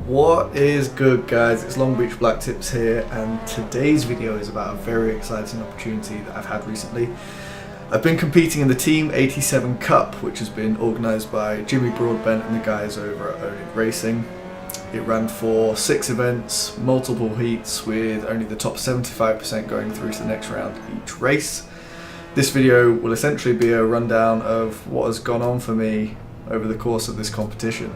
What is good, guys? It's LongBeachBlackTips here, and today's video is about a very exciting opportunity that I've had recently. I've been competing in the Team87 Cup, which has been organised by Jimmy Broadbent and the guys over at REUPLOAD Racing. It ran for 6 events, multiple heats, with only the top 75% going through to the next round each race. This video will essentially be a rundown of what has gone on for me over the course of this competition.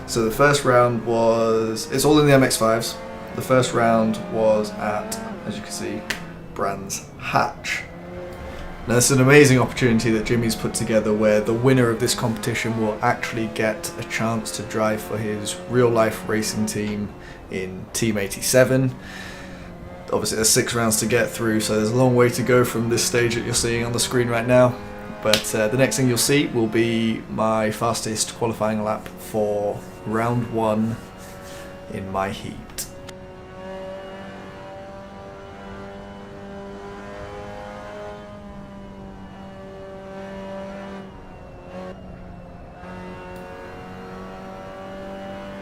So the first round was, it's all in the MX-5s. The first round was at, as you can see, Brands Hatch. Now it's an amazing opportunity that Jimmy's put together where the winner of this competition will actually get a chance to drive for his real life racing team in Team 87. Obviously there's 6 rounds to get through, so there's a long way to go from this stage that you're seeing on the screen right now. But the next thing you'll see will be my fastest qualifying lap for round 1 in my heat.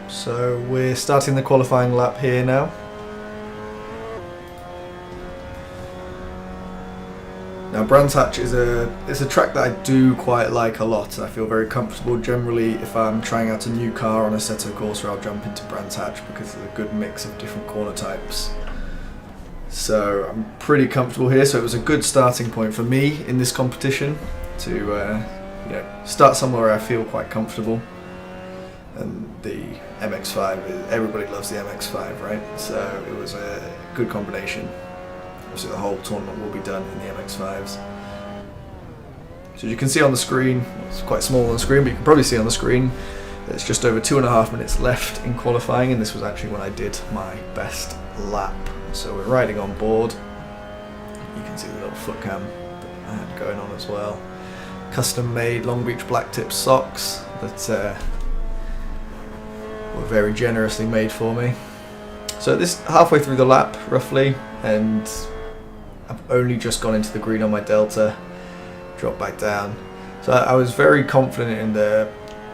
So we're starting the qualifying lap here now. Now Brands Hatch is a track that I do quite like a lot. I feel very comfortable. Generally, if I'm trying out a new car on a Assetto Corsa, I'll jump into Brands Hatch because it's a good mix of different corner types. So I'm pretty comfortable here. So it was a good starting point for me in this competition to start somewhere where I feel quite comfortable. And the MX-5, everybody loves the MX-5, right? So it was a good combination. Obviously the whole tournament will be done in the MX-5s. So as you can see on the screen, it's quite small on the screen, but you can probably see on the screen there's just over 2.5 minutes left in qualifying, and this was actually when I did my best lap. So we're riding on board. You can see the little foot cam that I had going on as well. Custom made LongBeachBlackTips socks that were very generously made for me. So this halfway through the lap roughly, and I've only just gone into the green on my Delta, dropped back down. So I was very confident in the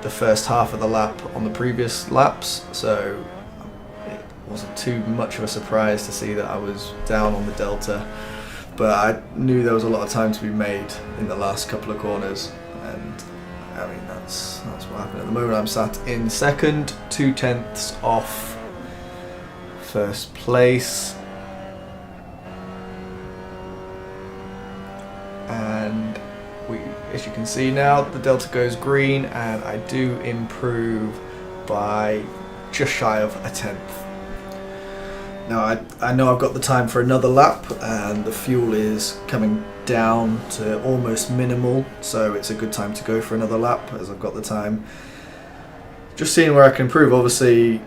first half of the lap on the previous laps, so it wasn't too much of a surprise to see that I was down on the Delta, but I knew there was a lot of time to be made in the last couple of corners, and I mean that's what happened. At the moment I'm sat in second, 0.2 off first place. And as you can see now, the Delta goes green, and I do improve by just shy of 1/10. Now I know I've got the time for another lap, and the fuel is coming down to almost minimal, so it's a good time to go for another lap as I've got the time. Just seeing where I can improve. Obviously,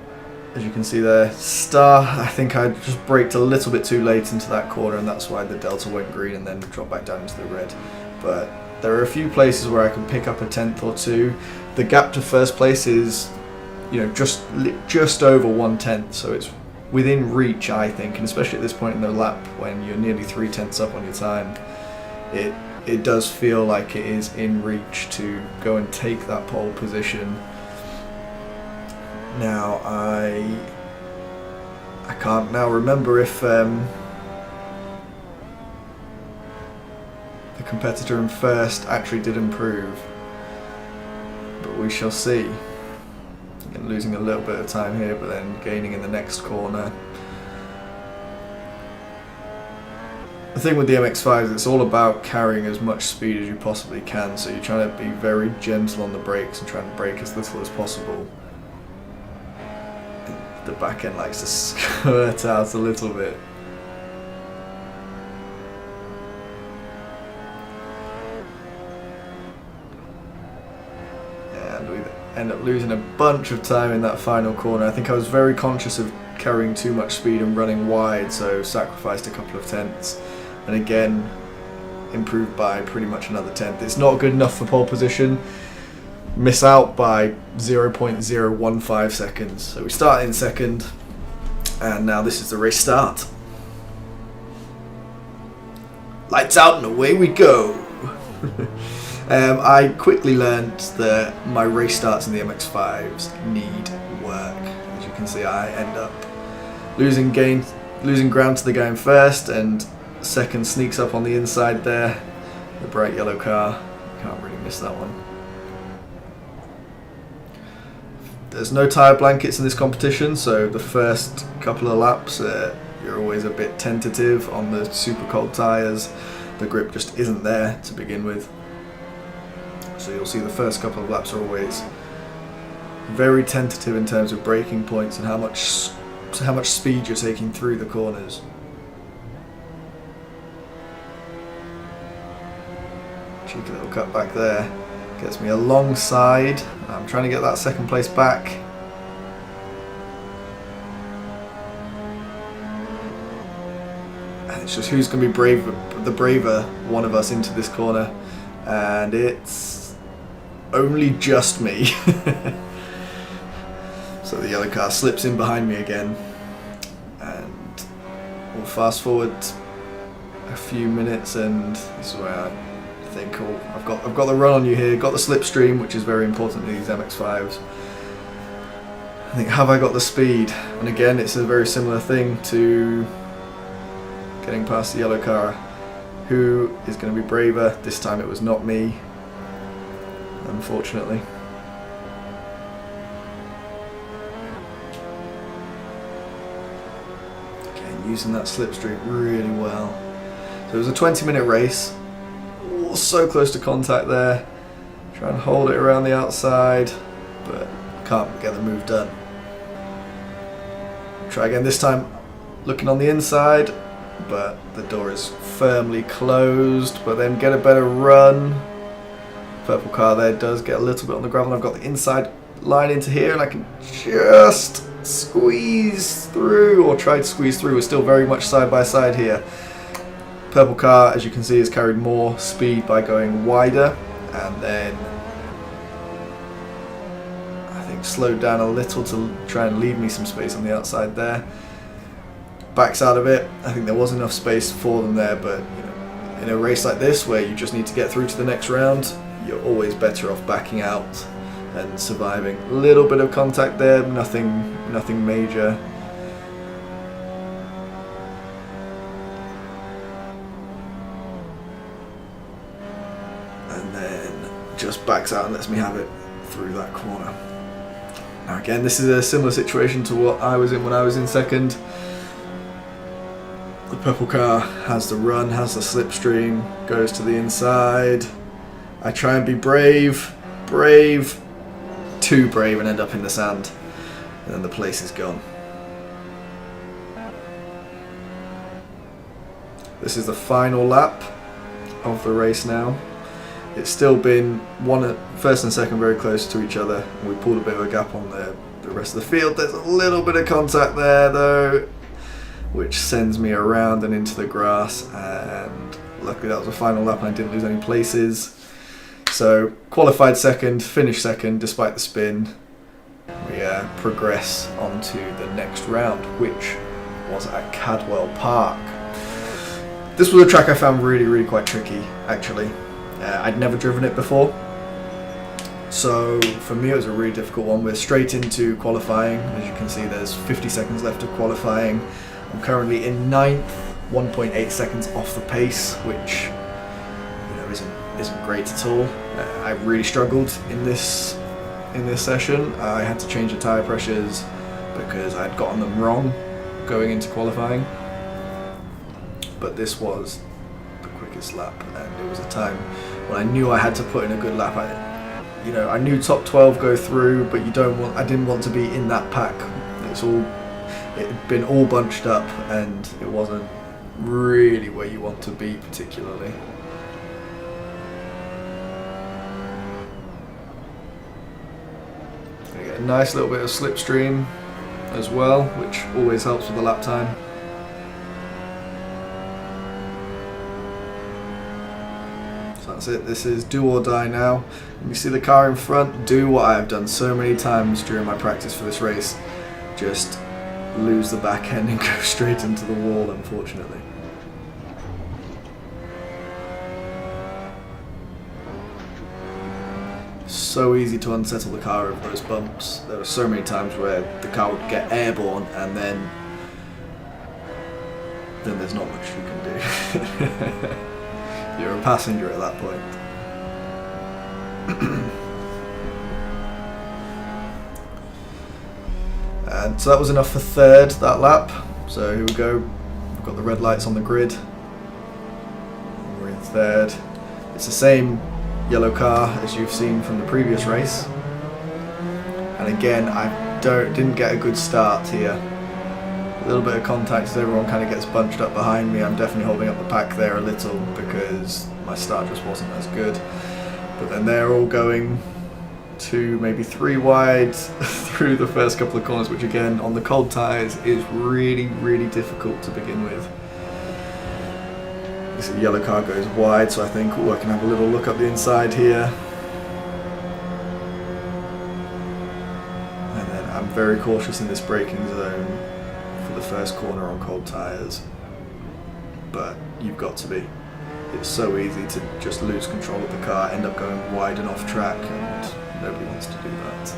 as you can see there, Star, I think I just braked a little bit too late into that corner, and that's why the Delta went green and then dropped back down into the red. But there are a few places where I can pick up 1/10 or 2. The gap to first place is, just over 1/10, so it's within reach, I think, and especially at this point in the lap when you're nearly 3/10 up on your time, it does feel like it is in reach to go and take that pole position. Now I can't now remember if the competitor in first actually did improve, but we shall see. Again, losing a little bit of time here, but then gaining in the next corner. The thing with the MX-5 is it's all about carrying as much speed as you possibly can, so you're trying to be very gentle on the brakes and trying to brake as little as possible. The back end likes to skirt out a little bit. And we end up losing a bunch of time in that final corner. I think I was very conscious of carrying too much speed and running wide, so sacrificed a couple of 10ths. And again, improved by pretty much another 10th. It's not good enough for pole position. Miss out by 0.015 seconds. So we start in second, and now this is the race start. Lights out and away we go. I quickly learned that my race starts in the MX-5s need work. As you can see, I end up losing ground to the guy in first, and second sneaks up on the inside there. The bright yellow car, can't really miss that one. There's no tyre blankets in this competition, so the first couple of laps you're always a bit tentative on the super cold tyres. The grip just isn't there to begin with. So you'll see the first couple of laps are always very tentative in terms of braking points and how much speed you're taking through the corners. Cheeky little cut back there. Gets me alongside. I'm trying to get that second place back. And it's just who's going to be the braver one of us into this corner. And it's only just me. So the yellow car slips in behind me again. And we'll fast forward a few minutes, and this is where I think, oh, I've got the run on you here, got the slipstream, which is very important in these MX-5s. I think, have I got the speed? And again, it's a very similar thing to getting past the yellow car. Who is going to be braver? This time it was not me, unfortunately. Again, using that slipstream really well. So it was a 20-minute race. So close to contact there. Try and hold it around the outside, but can't get the move done. Try again this time, looking on the inside, but the door is firmly closed, but then get a better run. Purple car there does get a little bit on the gravel. I've got the inside line into here, and I can just squeeze through, or try to squeeze through. We're still very much side by side here. Purple car, as you can see, has carried more speed by going wider, and then I think slowed down a little to try and leave me some space on the outside there. Backs out of it. I think there was enough space for them there, but you know, in a race like this where you just need to get through to the next round, you're always better off backing out and surviving. A little bit of contact there, nothing major. And then just backs out and lets me have it through that corner. Now again, this is a similar situation to what I was in when I was in second. The purple car has the run, has the slipstream, goes to the inside. I try and be brave, too brave, and end up in the sand. And then the place is gone. This is the final lap of the race now. It's still been first and second very close to each other. We pulled a bit of a gap on the rest of the field. There's a little bit of contact there though, which sends me around and into the grass, and luckily that was the final lap and I didn't lose any places. So qualified second, finished second despite the spin. We progress on to the next round, which was at Cadwell Park. This was a track I found really quite tricky actually. I'd never driven it before, so for me it was a really difficult one. We're straight into qualifying. As you can see, there's 50 seconds left of qualifying. I'm currently in 9th, 1.8 seconds off the pace, which isn't great at all. I really struggled in this session. I had to change the tyre pressures because I'd gotten them wrong going into qualifying. But this was the quickest lap, and it was a time when I knew I had to put in a good lap. I knew top 12 go through, but I didn't want to be in that pack. It had been all bunched up, and it wasn't really where you want to be particularly. Gonna get a nice little bit of slipstream as well, which always helps with the lap time. So that's it. This is do or die now. And you see the car in front, do what I have done so many times during my practice for this race. Just lose the back end and go straight into the wall, unfortunately. So easy to unsettle the car over those bumps. There were so many times where the car would get airborne and then there's not much you can do. You're a passenger at that point. And so that was enough for third that lap. So here we go. We've got the red lights on the grid. We're in third. It's the same yellow car as you've seen from the previous race. And again, I didn't get a good start here. A little bit of contact as everyone kind of gets bunched up behind me. I'm definitely holding up the pack there a little because my start just wasn't as good. But then they're all going 2, maybe 3 wide through the first couple of corners, which again on the cold tyres is really, really difficult to begin with. This yellow car goes wide, so I think I can have a little look up the inside here. And then I'm very cautious in this braking zone for the first corner on cold tyres. But you've got to be. It's so easy to just lose control of the car, end up going wide and off track, and nobody wants to do that.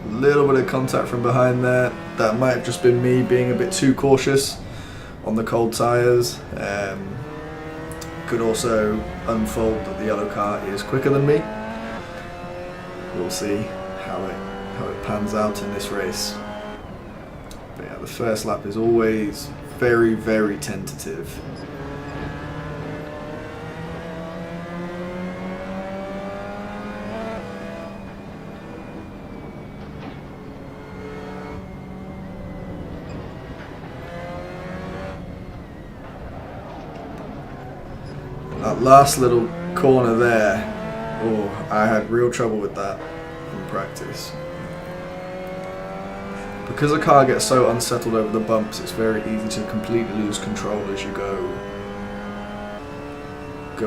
A little bit of contact from behind there. That might have just been me being a bit too cautious on the cold tyres. Could also unfold that the yellow car is quicker than me. We'll see how it pans out in this race. But yeah, the first lap is always very, very tentative. That last little corner there, oh, I had real trouble with that in practice. Because the car gets so unsettled over the bumps, it's very easy to completely lose control as you go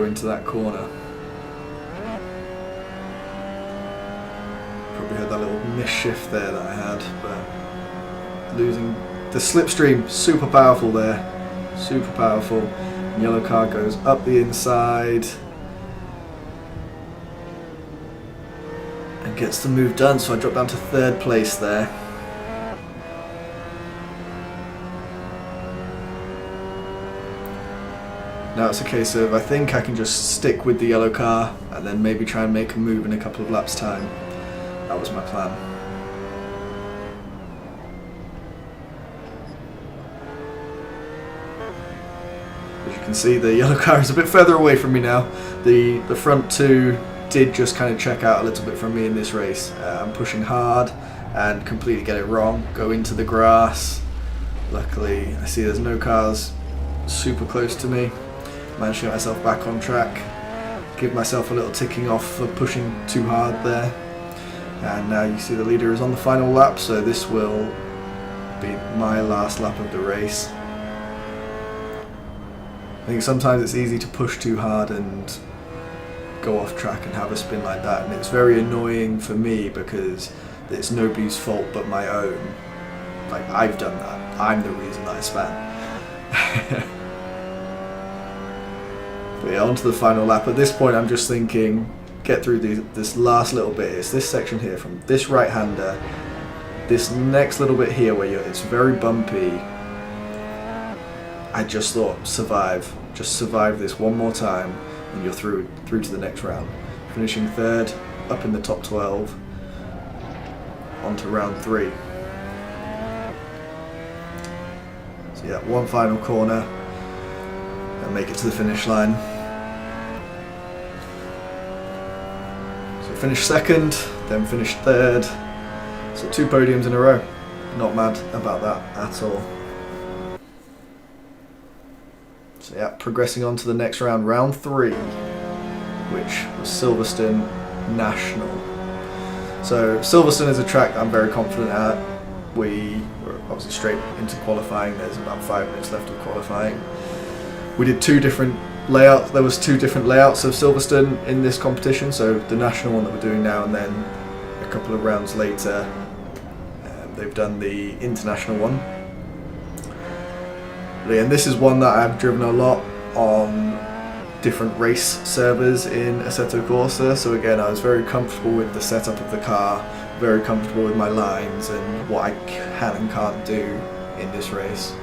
into that corner. Probably had that little misshift there that I had, but losing the slipstream, super powerful there, super powerful. Yellow car goes up the inside and gets the move done, so I drop down to third place there. Now it's a case of I think I can just stick with the yellow car and then maybe try and make a move in a couple of laps time. That was my plan. As you can see, the yellow car is a bit further away from me now. The front two did just kind of check out a little bit from me in this race. I'm pushing hard and completely get it wrong. Go into the grass. Luckily, I see there's no cars super close to me. Managed to get myself back on track. Give myself a little ticking off for pushing too hard there. And now you see the leader is on the final lap, so this will be my last lap of the race. I think sometimes it's easy to push too hard and go off track and have a spin like that, and it's very annoying for me because it's nobody's fault but my own. Like, I've done that. I'm the reason that I span. But yeah, on to the final lap. At this point I'm just thinking, get through this last little bit. It's this section here from this right-hander, this next little bit here where it's very bumpy. I just thought, survive. Just survive this one more time and you're through to the next round. Finishing third, up in the top 12, on to round 3. So yeah, one final corner and make it to the finish line. So finish second, then finish third. So 2 podiums in a row. Not mad about that at all. So yeah, progressing on to the next round, round 3, which was Silverstone National. So Silverstone is a track that I'm very confident at. We were obviously straight into qualifying. There's about 5 minutes left of qualifying. We did 2 different layouts. There was 2 different layouts of Silverstone in this competition. So the national one that we're doing now, and then a couple of rounds later, they've done the international one. But again, this is one that I've driven a lot on different race servers in Assetto Corsa, so again I was very comfortable with the setup of the car, very comfortable with my lines and what I can and can't do in this race.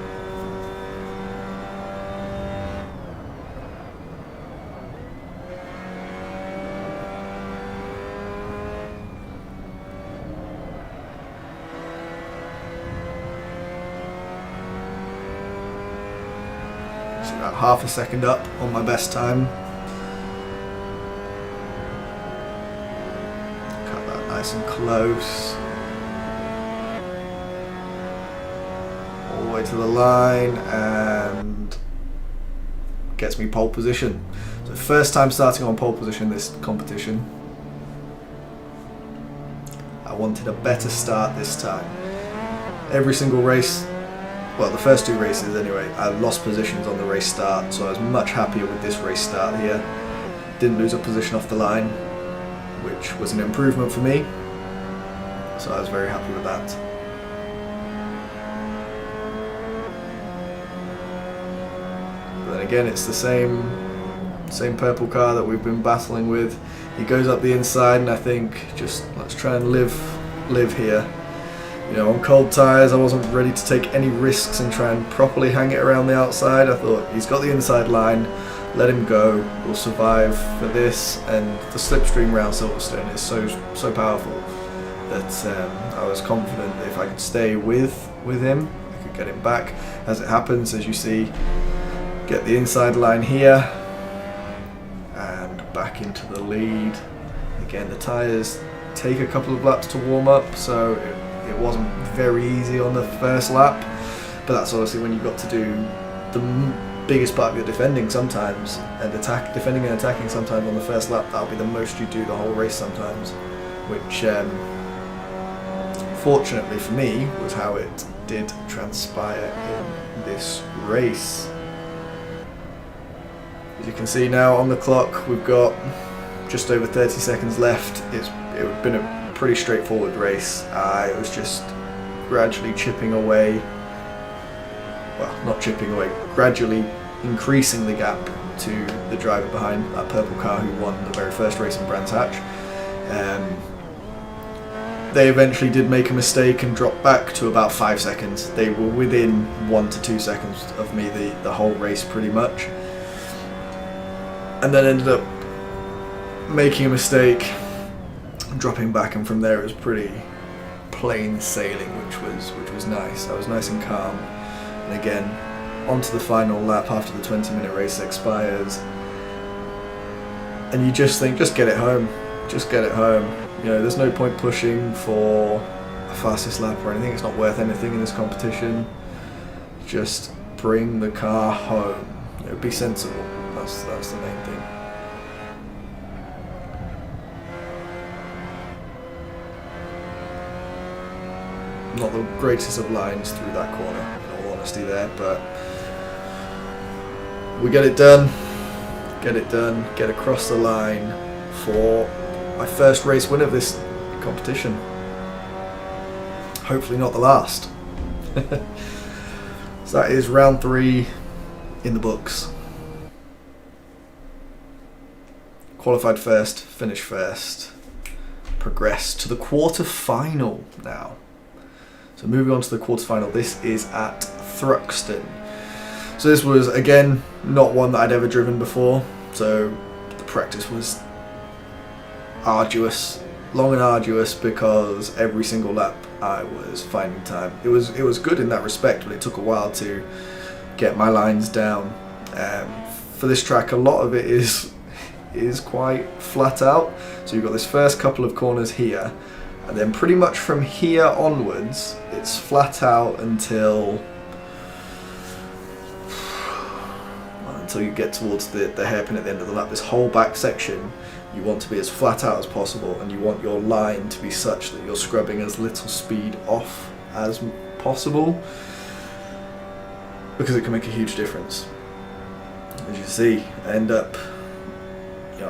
About half a second up on my best time. Cut that nice and close. All the way to the line and gets me pole position. So first time starting on pole position this competition. I wanted a better start this time. Every single race, well, the first two races anyway, I lost positions on the race start, so I was much happier with this race start here. Didn't lose a position off the line, which was an improvement for me, so I was very happy with that. But then again, it's the same purple car that we've been battling with. He goes up the inside, and I think just let's try and live here. You know, on cold tyres I wasn't ready to take any risks and try and properly hang it around the outside. I thought he's got the inside line, let him go, we'll survive for this. And the slipstream around Silverstone is so powerful that I was confident that if I could stay with him, I could get him back. As it happens, as you see, get the inside line here and back into the lead. Again, the tyres take a couple of laps to warm up, so it wasn't very easy on the first lap, but that's obviously when you've got to do the biggest part of your defending sometimes, and defending and attacking sometimes on the first lap. That'll be the most you do the whole race sometimes, which fortunately for me was how it did transpire in this race. As you can see now on the clock, we've got just over 30 seconds left. It's been a pretty straightforward race. I was just gradually chipping away, well, not chipping away, gradually increasing the gap to the driver behind that purple car who won the very first race in Brands Hatch. They eventually did make a mistake and dropped back to about 5 seconds. They were within 1 to 2 seconds of me the whole race pretty much, and then ended up making a mistake, dropping back, and from there it was pretty plain sailing, which was nice. I was nice and calm, and again onto the final lap after the 20-minute race expires, and you just think, just get it home, just get it home. You know, there's no point pushing for a fastest lap or anything. It's not worth anything in this competition. Just bring the car home. You know, be sensible. That's the main thing. Not the greatest of lines through that corner, in all honesty there, but we get it done, get across the line for my first race win of this competition. Hopefully not the last. So that is round 3 in the books. Qualified first, finished first, progress to the quarter-final now. So moving on to the quarter-final, this is at Thruxton. So this was, again, not one that I'd ever driven before, so the practice was arduous, long and arduous, because every single lap I was finding time. It was good in that respect, but it took a while to get my lines down. For this track, a lot of it is quite flat out, so you've got this first couple of corners here, and then pretty much from here onwards it's flat out until you get towards the hairpin at the end of the lap. This whole back section you want to be as flat out as possible, and you want your line to be such that you're scrubbing as little speed off as possible, because it can make a huge difference. As you see, I end up,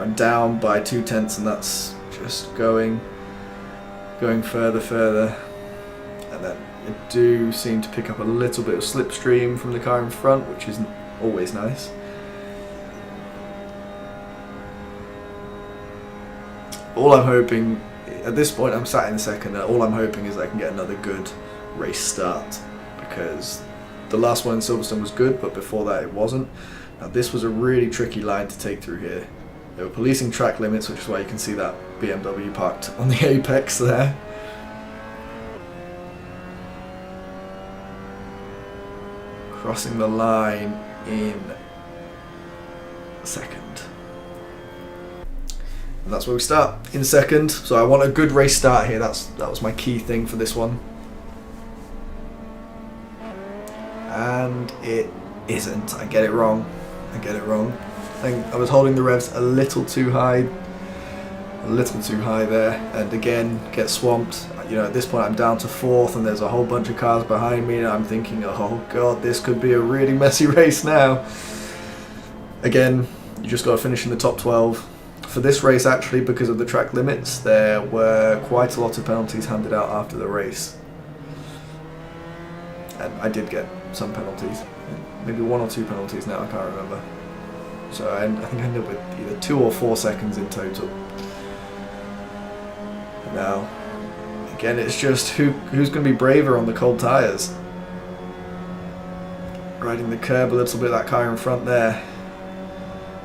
I'm down by 2/10, and that's just going further, and then I do seem to pick up a little bit of slipstream from the car in front, which isn't always nice. All I'm hoping, at this point I'm sat in second, and all I'm hoping is I can get another good race start, because the last one in Silverstone was good, but before that it wasn't. Now this was a really tricky line to take through here. They were policing track limits, which is why you can see that BMW parked on the apex there. Crossing the line in second. And that's where we start, in second. So I want a good race start here. That was my key thing for this one. And it isn't. I get it wrong. I think I was holding the revs a little too high there, and again get swamped. You know, at this point I'm down to fourth, and there's a whole bunch of cars behind me, and I'm thinking, oh god, this could be a really messy race now. Again, you just got to finish in the top 12. For this race, actually, because of the track limits, there were quite a lot of penalties handed out after the race. And I did get some penalties. Maybe 1 or 2 penalties now, I can't remember. So I think I ended up with either 2 or 4 seconds in total. Now, again, it's just who's going to be braver on the cold tyres. Riding the curb a little bit, that car in front there,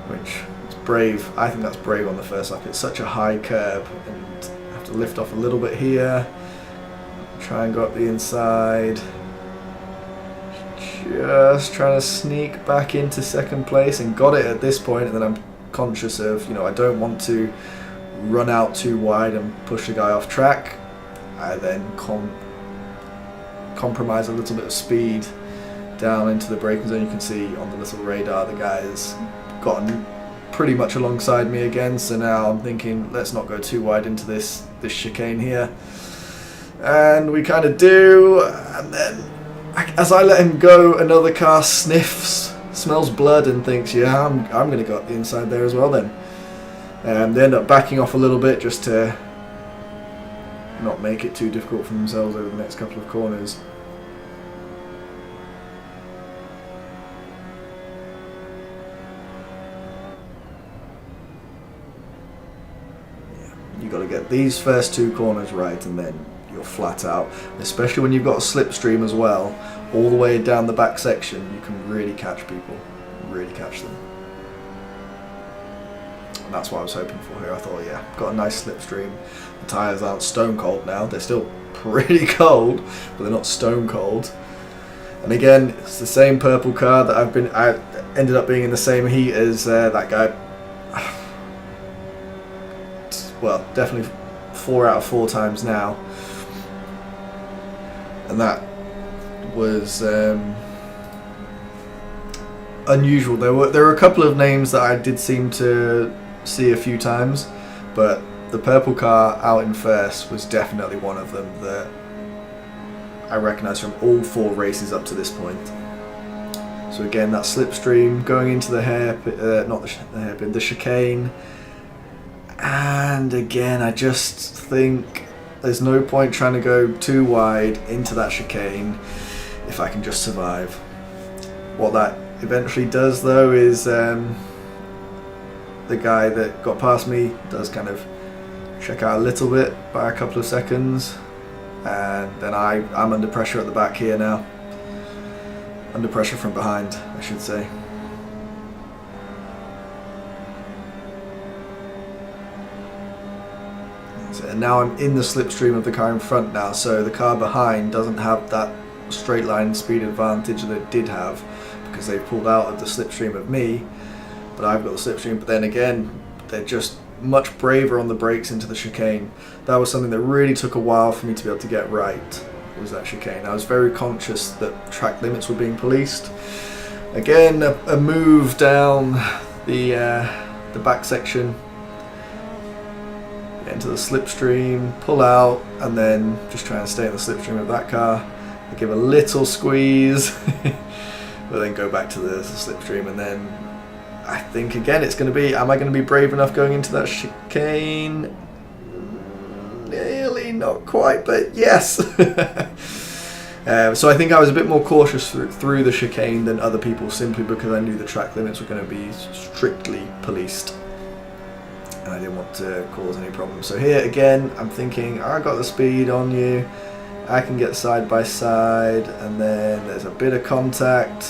which is brave. I think that's brave on the first lap. It's such a high curb, and I have to lift off a little bit here, try and go up the inside. Just trying to sneak back into second place, and got it at this point, and then I'm conscious of, you know, I don't want to run out too wide and push the guy off track. I then compromise a little bit of speed down into the braking zone. You can see on the little radar the guy's gotten pretty much alongside me again, so now I'm thinking let's not go too wide into this chicane here, and we kind of do, and then as I let him go, another car sniffs, smells blood, and thinks, yeah, I'm going to go up the inside there as well then. They end up backing off a little bit just to not make it too difficult for themselves over the next couple of corners. Yeah, you got to get these first 2 corners right, and then you're flat out, especially when you've got a slipstream as well, all the way down the back section. You can really catch people, really catch them, and that's what I was hoping for here. I thought, yeah, got a nice slipstream. The tyres aren't stone cold now, they're still pretty cold, but they're not stone cold. And again, it's the same purple car that I ended up being in the same heat as that guy. Well, definitely 4 out of 4 times now. And that was unusual. There were a couple of names that I did seem to see a few times, but the purple car out in first was definitely one of them that I recognised from all 4 races up to this point. So again, that slipstream going into the the chicane, and again I just think there's no point trying to go too wide into that chicane if I can just survive. What that eventually does though is the guy that got past me does kind of check out a little bit by a couple of seconds, and then I'm under pressure at the back here now. Under pressure from behind, I should say. And now I'm in the slipstream of the car in front now, so the car behind doesn't have that straight line speed advantage that it did have, because they've pulled out of the slipstream of me, but I've got the slipstream. But then again, they're just much braver on the brakes into the chicane. That was something that really took a while for me to be able to get right, was that chicane. I was very conscious that track limits were being policed. Again, a move down the back section into the slipstream, pull out, and then just try and stay in the slipstream of that car. I give a little squeeze, but then go back to the slipstream, and then I think again it's going to be, am I going to be brave enough going into that chicane? Nearly, not quite, but yes. So I think I was a bit more cautious through the chicane than other people, simply because I knew the track limits were going to be strictly policed and I didn't want to cause any problems. So here again, I'm thinking, I got the speed on you, I can get side by side, and then there's a bit of contact,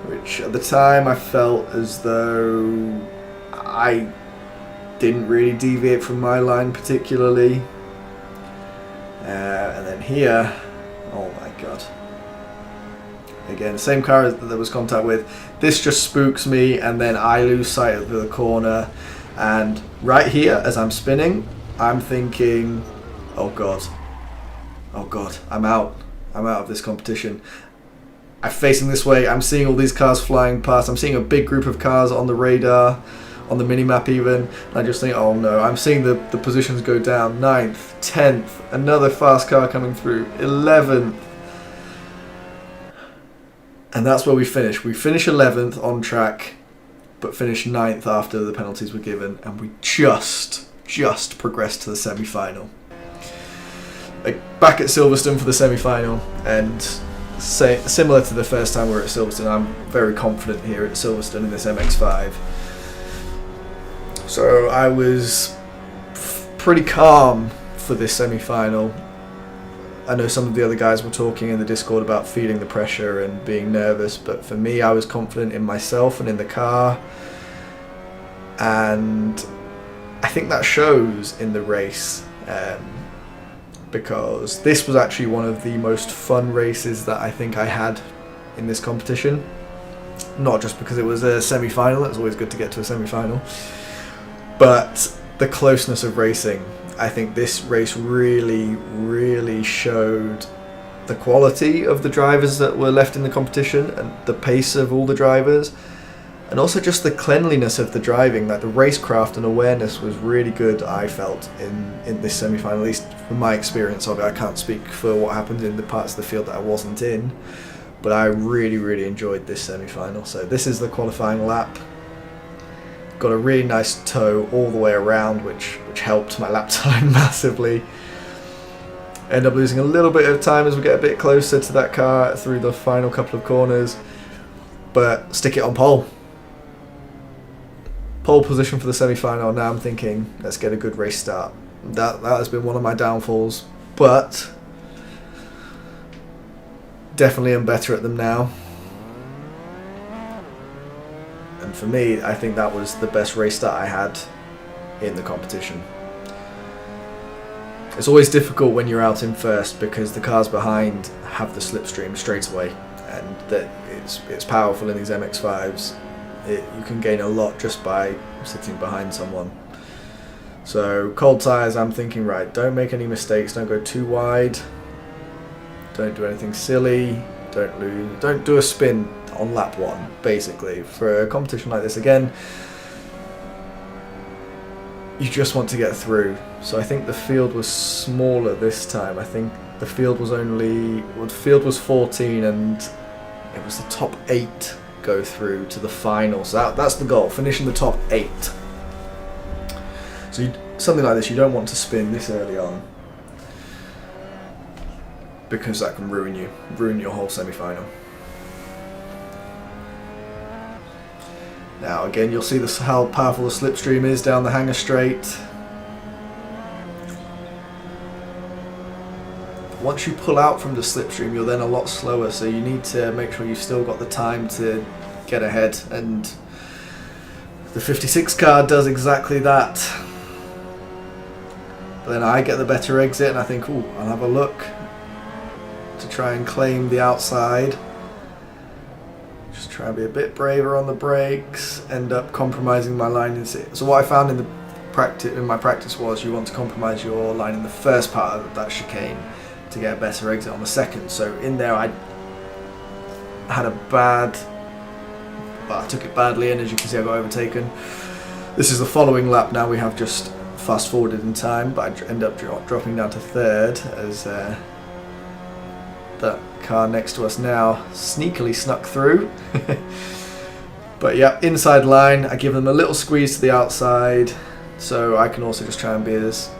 which at the time I felt as though I didn't really deviate from my line particularly. And then here, oh my god. Again, same car that there was contact with. This just spooks me, and then I lose sight of the corner. And right here, as I'm spinning, I'm thinking, oh god, I'm out of this competition. I'm facing this way, I'm seeing all these cars flying past, I'm seeing a big group of cars on the radar, on the mini-map even, and I just think, oh no, I'm seeing the positions go down. 9th, 10th, another fast car coming through, 11th. And that's where we finish. We finish 11th on track, but finish 9th after the penalties were given, and we just progressed to the semi-final. Back at Silverstone for the semi-final, and similar to the first time we were at Silverstone, I'm very confident here at Silverstone in this MX-5. So I was pretty calm for this semi-final. I know some of the other guys were talking in the Discord about feeling the pressure and being nervous, but for me, I was confident in myself and in the car, and I think that shows in the race, because this was actually one of the most fun races that I think I had in this competition. Not just because it was a semi-final, it's always good to get to a semi-final, but the closeness of racing. I think this race really showed the quality of the drivers that were left in the competition and the pace of all the drivers, and also just the cleanliness of the driving. Like the racecraft and awareness was really good, I felt, in this semi-final, at least from my experience of it. I can't speak for what happened in the parts of the field that I wasn't in, but I really enjoyed this semi-final. So this is the qualifying lap. Got a really nice tow all the way around, which helped my lap time massively. End up losing a little bit of time as we get a bit closer to that car through the final couple of corners, but stick it on pole. Pole position for the semi-final. Now I'm thinking, let's get a good race start. That has been one of my downfalls, but definitely am better at them now. And for me, I think that was the best race start I had in the competition. It's always difficult when you're out in first because the cars behind have the slipstream straight away, and that it's powerful in these MX-5s. You can gain a lot just by sitting behind someone. So cold tyres, I'm thinking, right, don't make any mistakes, don't go too wide, don't do anything silly, don't do a spin on lap 1, basically. For a competition like this, again, you just want to get through. So I think the field was smaller this time. I think the field was the field was 14, and it was the top 8 go through to the final. So that's the goal, finishing the top 8. So something like this, you don't want to spin this early on, because that can ruin your whole semi-final. Now again, you'll see how powerful the slipstream is down the hanger straight. Once you pull out from the slipstream, you're then a lot slower, so you need to make sure you've still got the time to get ahead, and the 56 car does exactly that. But then I get the better exit, and I think, ooh, I'll have a look to try and claim the outside. Just try and be a bit braver on the brakes, end up compromising my line. So what I found in my practice was you want to compromise your line in the first part of that chicane to get a better exit on the second. So in there I had I took it badly, and as you can see I got overtaken. This is the following lap now. We have just fast forwarded in time, but I end up dropping down to 3rd as that car next to us now sneakily snuck through. But yeah, inside line, I give them a little squeeze to the outside, so I can also just try and be as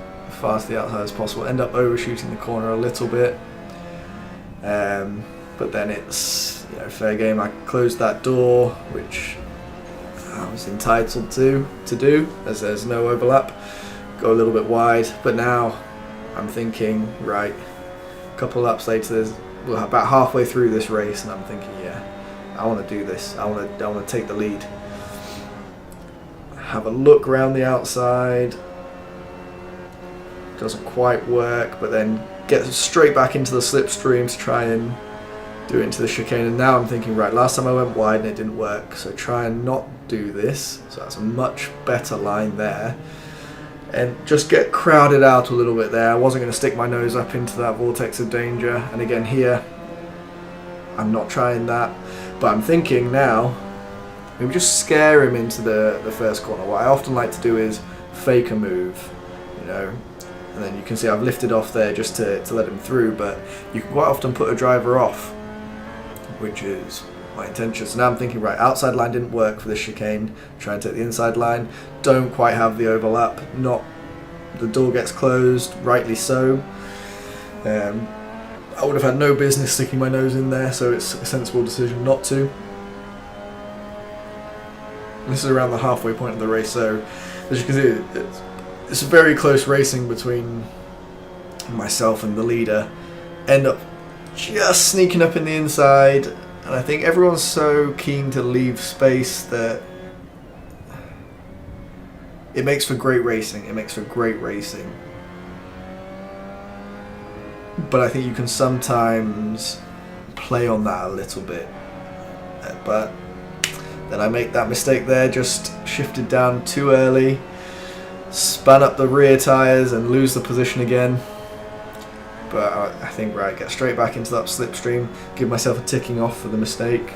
fast to the outside as possible. End up overshooting the corner a little bit, But then it's, you know, fair game. I closed that door, which I was entitled to do, as there's no overlap. Go a little bit wide, but now I'm thinking, right, a couple laps later, we're about halfway through this race, and I'm thinking, yeah, I want to do this. I want to take the lead. Have a look around the outside. Doesn't quite work, but then get straight back into the slipstream to try and do it into the chicane. And now I'm thinking, right, last time I went wide and it didn't work, so try and not do this. So that's a much better line there. And just get crowded out a little bit there. I wasn't going to stick my nose up into that vortex of danger. And again here, I'm not trying that. But I'm thinking now, maybe just scare him into the first corner. What I often like to do is fake a move, you know. And then you can see I've lifted off there just to let him through. But you can quite often put a driver off, which is my intention. So now I'm thinking, right, outside line didn't work for this chicane. Try and take the inside line. Don't quite have the overlap. The door gets closed, rightly so. I would have had no business sticking my nose in there, so it's a sensible decision not to. This is around the halfway point of the race, so as you can see, it's very close racing between myself and the leader. End up just sneaking up in the inside, and I think everyone's so keen to leave space that it makes for great racing. It makes for great racing. But I think you can sometimes play on that a little bit. But then I make that mistake there, just shifted down too early, spun up the rear tyres and lose the position again. But I think, right, get straight back into that slipstream, give myself a ticking off for the mistake.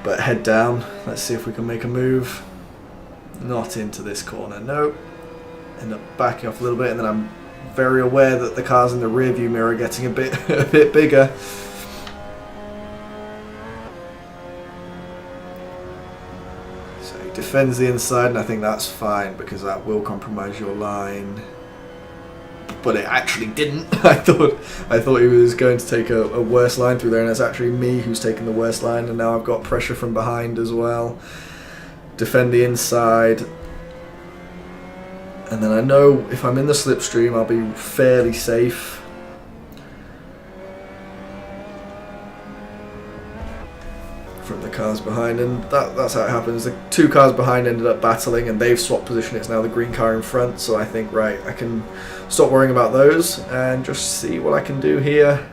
But head down, let's see if we can make a move. Not into this corner, nope. End up backing off a little bit, and then I'm very aware that the cars in the rear view mirror are getting a bit bigger. So he defends the inside, and I think that's fine because that will compromise your line. But it actually didn't. I thought he was going to take a worse line through there, and it's actually me who's taking the worst line, and now I've got pressure from behind as well. Defend the inside, and then I know if I'm in the slipstream I'll be fairly safe. From the cars behind, and that's how it happens. The two cars behind ended up battling, and they've swapped position. It's now the green car in front, so I think, right, I can stop worrying about those and just see what I can do here.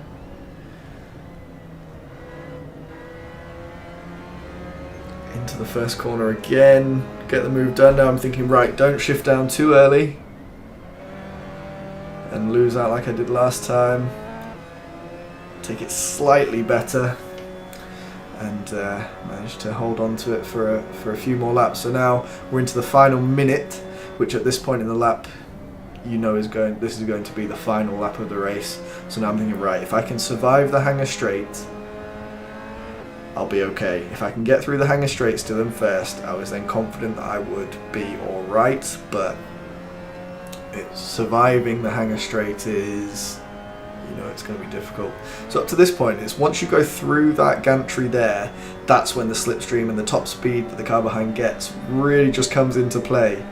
Into the first corner again, get the move done. Now I'm thinking, right, don't shift down too early and lose out like I did last time. Take it slightly better, and managed to hold on to it for a few more laps. So now we're into the final minute, which at this point in the lap, you know, this is going to be the final lap of the race. So now I'm thinking, right, if I can survive the hanger straight, I'll be okay. If I can get through the hanger straights to them first, I was then confident that I would be alright, but surviving the hanger straight is, you know, it's going to be difficult. So up to this point, it's once you go through that gantry there, that's when the slipstream and the top speed that the car behind gets really just comes into play.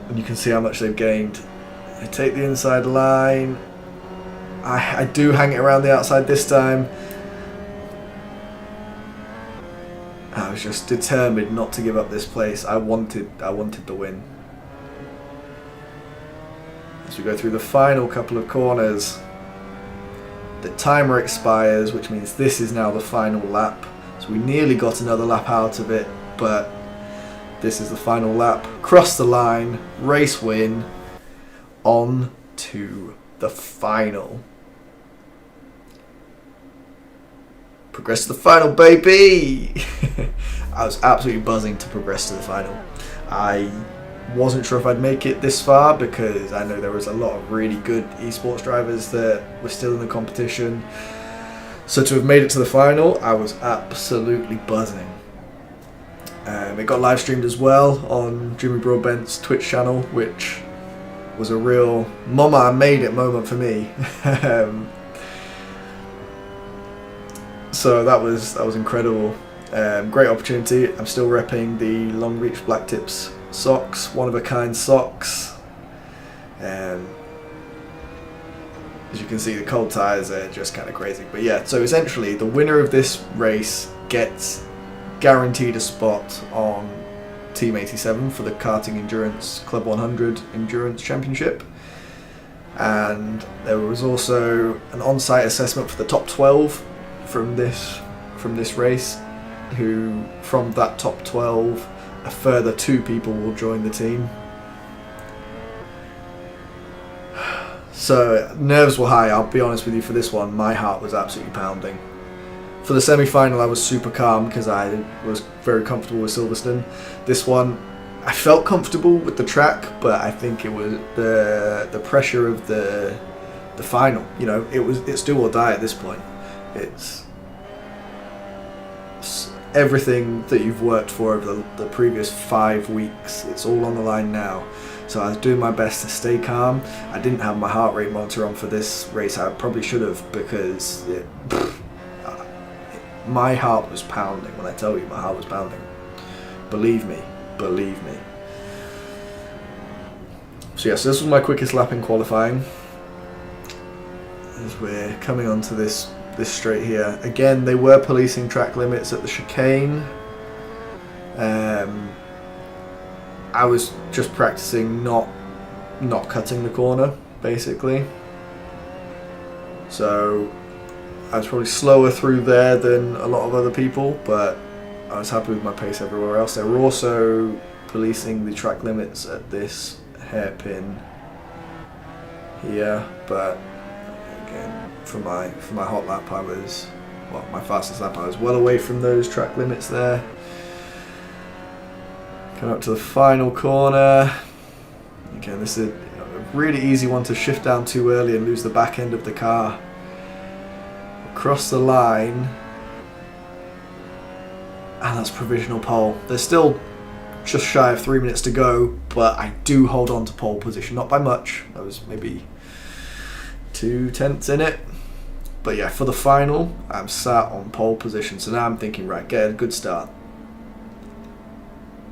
And you can see how much they've gained. I take the inside line. I do hang it around the outside this time. I was just determined not to give up this place. I wanted the win. As we go through the final couple of corners, the timer expires, which means this is now the final lap. So we nearly got another lap out of it, but this is the final lap. Cross the line, race win, on to the final. Progress to the final, baby! I was absolutely buzzing to progress to the final. I wasn't sure if I'd make it this far because I know there was a lot of really good esports drivers that were still in the competition. So to have made it to the final, I was absolutely buzzing. It got live streamed as well on Jimmy Broadbent's Twitch channel, which was a real "Mama, I made it" moment for me. So that was incredible. Great opportunity. I'm still repping the Long Beach BlackTips socks, one of a kind socks. As you can see, the cold tires are just kind of crazy. But yeah, so essentially the winner of this race gets guaranteed a spot on Team 87 for the Karting Endurance Club 100 Endurance Championship. And there was also an on-site assessment for the top 12 from this race, who from that top 12 a further 2 people will join the team. So nerves were high, I'll be honest with you. For this one, my heart was absolutely pounding. For the semi-final, I was super calm because I was very comfortable with Silverstone. This one, I felt comfortable with the track, but I think it was the pressure of the final. You know, it's do or die at this point. It's everything that you've worked for over the previous 5 weeks. It's all on the line now. So I was doing my best to stay calm. I didn't have my heart rate monitor on for this race. I probably should have, because my heart was pounding. When I tell you my heart was pounding, believe me. So yes, this was my quickest lap in qualifying. As we're coming onto this straight here. Again, they were policing track limits at the chicane. I was just practicing not cutting the corner, basically. So I was probably slower through there than a lot of other people, but I was happy with my pace everywhere else. They were also policing the track limits at this hairpin here, but again, for my hot lap, my fastest lap, I was well away from those track limits there. Coming up to the final corner. Again, this is a really easy one to shift down too early and lose the back end of the car. Across the line, and that's provisional pole. There's still just shy of 3 minutes to go, but I do hold on to pole position, not by much. I was maybe 2/10 in it. But yeah, for the final, I'm sat on pole position. So now I'm thinking, right, get a good start.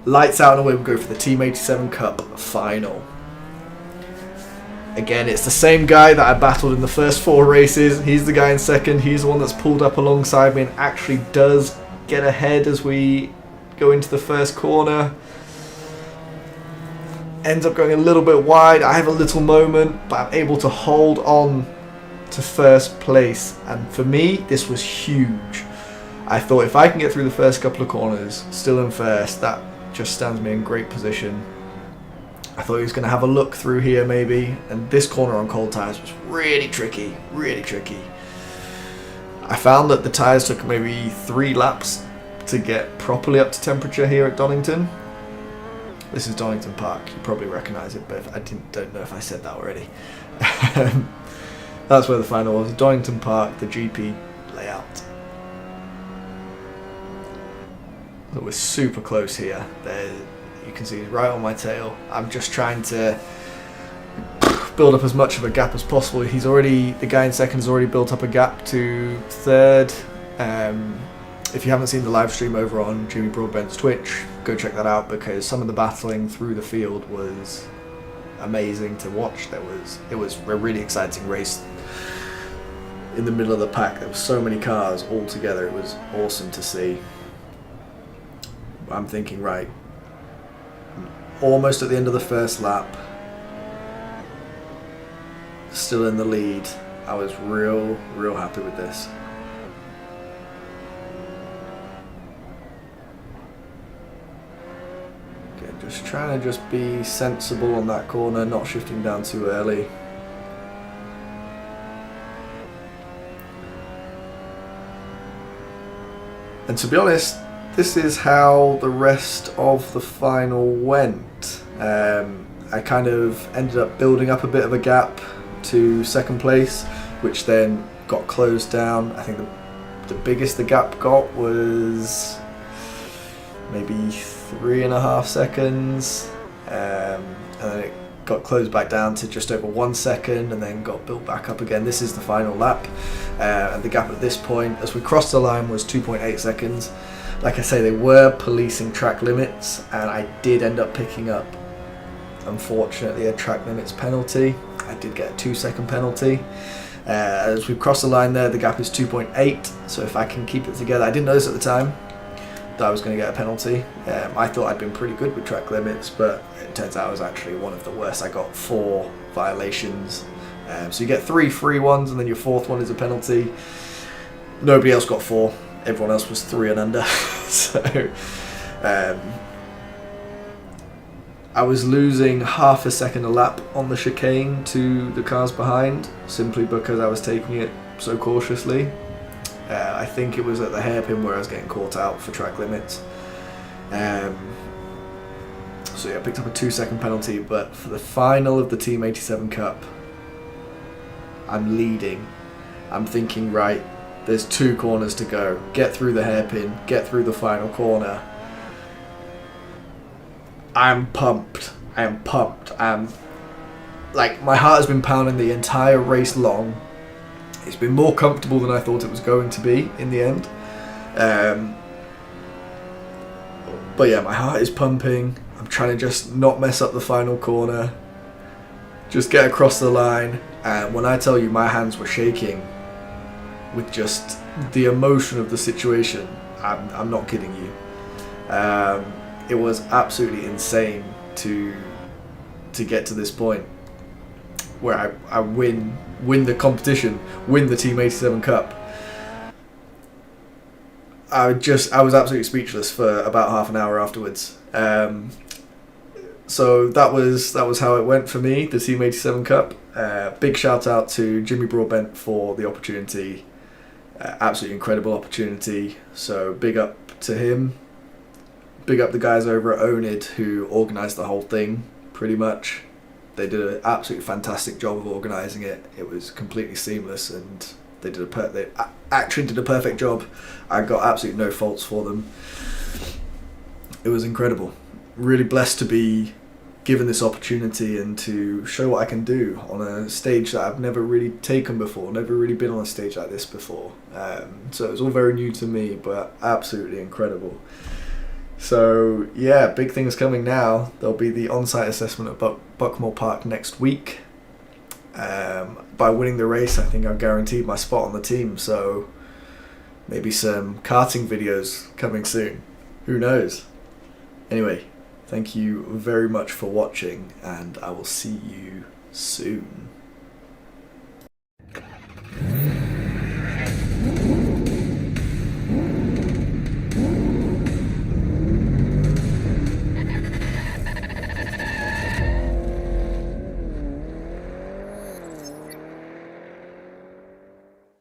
Lights out and away we go for the Team 87 Cup final. Again, it's the same guy that I battled in the first 4 races. He's the guy in second. He's the one that's pulled up alongside me and actually does get ahead as we go into the first corner. Ends up going a little bit wide. I have a little moment, but I'm able to hold on to first place. And for me, this was huge. I thought if I can get through the first couple of corners, still in first, that just stands me in great position. I thought he was going to have a look through here maybe, and this corner on cold tyres was really tricky, really tricky. I found that the tyres took maybe 3 laps to get properly up to temperature here at Donington. This is Donington Park, you probably recognise it, but if I don't know if I said that already. That's where the final was, Donington Park, the GP layout. So we're super close here. There, you can see he's right on my tail. I'm just trying to build up as much of a gap as possible. The guy in second has already built up a gap to third. If you haven't seen the live stream over on Jimmy Broadbent's Twitch, go check that out, because some of the battling through the field was amazing to watch. It was a really exciting race. In the middle of the pack, there were so many cars all together. It was awesome to see. I'm thinking, right, almost at the end of the first lap, still in the lead. I was real happy with this. Okay, just trying to just be sensible on that corner, not shifting down too early. And to be honest, this is how the rest of the final went. I kind of ended up building up a bit of a gap to second place, which then got closed down. I think the biggest the gap got was maybe 3.5 seconds, and then it got closed back down to just over 1 second and then got built back up again. This is the final lap, and the gap at this point as we crossed the line was 2.8 seconds. Like I say, they were policing track limits, and I did end up picking up, unfortunately, a track limits penalty. I did get a 2-second penalty. As we crossed the line there, the gap is 2.8, so if I can keep it together, I didn't know this at the time, that I was going to get a penalty. I thought I'd been pretty good with track limits, but it turns out I was actually one of the worst. I got 4 violations. So you get 3 free ones, and then your 4th one is a penalty. Nobody else got 4. Everyone else was 3 and under. So I was losing half a second a lap on the chicane to the cars behind, simply because I was taking it so cautiously. I think it was at the hairpin where I was getting caught out for track limits. So yeah, I picked up a 2-second penalty, but for the final of the Team 87 Cup, I'm leading. I'm thinking, right, there's 2 corners to go. Get through the hairpin, get through the final corner. I'm pumped. I am pumped. Like, my heart has been pounding the entire race long. It's been more comfortable than I thought it was going to be in the end. But yeah, my heart is pumping. I'm trying to just not mess up the final corner. Just get across the line. And when I tell you my hands were shaking with just the emotion of the situation, I'm not kidding you. It was absolutely insane to get to this point where I win the competition, win the Team 87 Cup. I was absolutely speechless for about half an hour afterwards. So that was how it went for me, the Team 87 Cup. Big shout out to Jimmy Broadbent for the opportunity. Absolutely incredible opportunity. So big up to him. Big up the guys over at Owned who organised the whole thing, pretty much. They did an absolutely fantastic job of organising it. It was completely seamless, and they actually did a perfect job. I got absolutely no faults for them. It was incredible. Really blessed to be given this opportunity and to show what I can do on a stage that I've never really taken before, never really been on a stage like this before. So it was all very new to me, but absolutely incredible. So yeah, big things coming now. There'll be the on-site assessment at Buckmore Park next week. By winning the race, I think I've guaranteed my spot on the team, so maybe some karting videos coming soon. Who knows? Anyway, thank you very much for watching, and I will see you soon.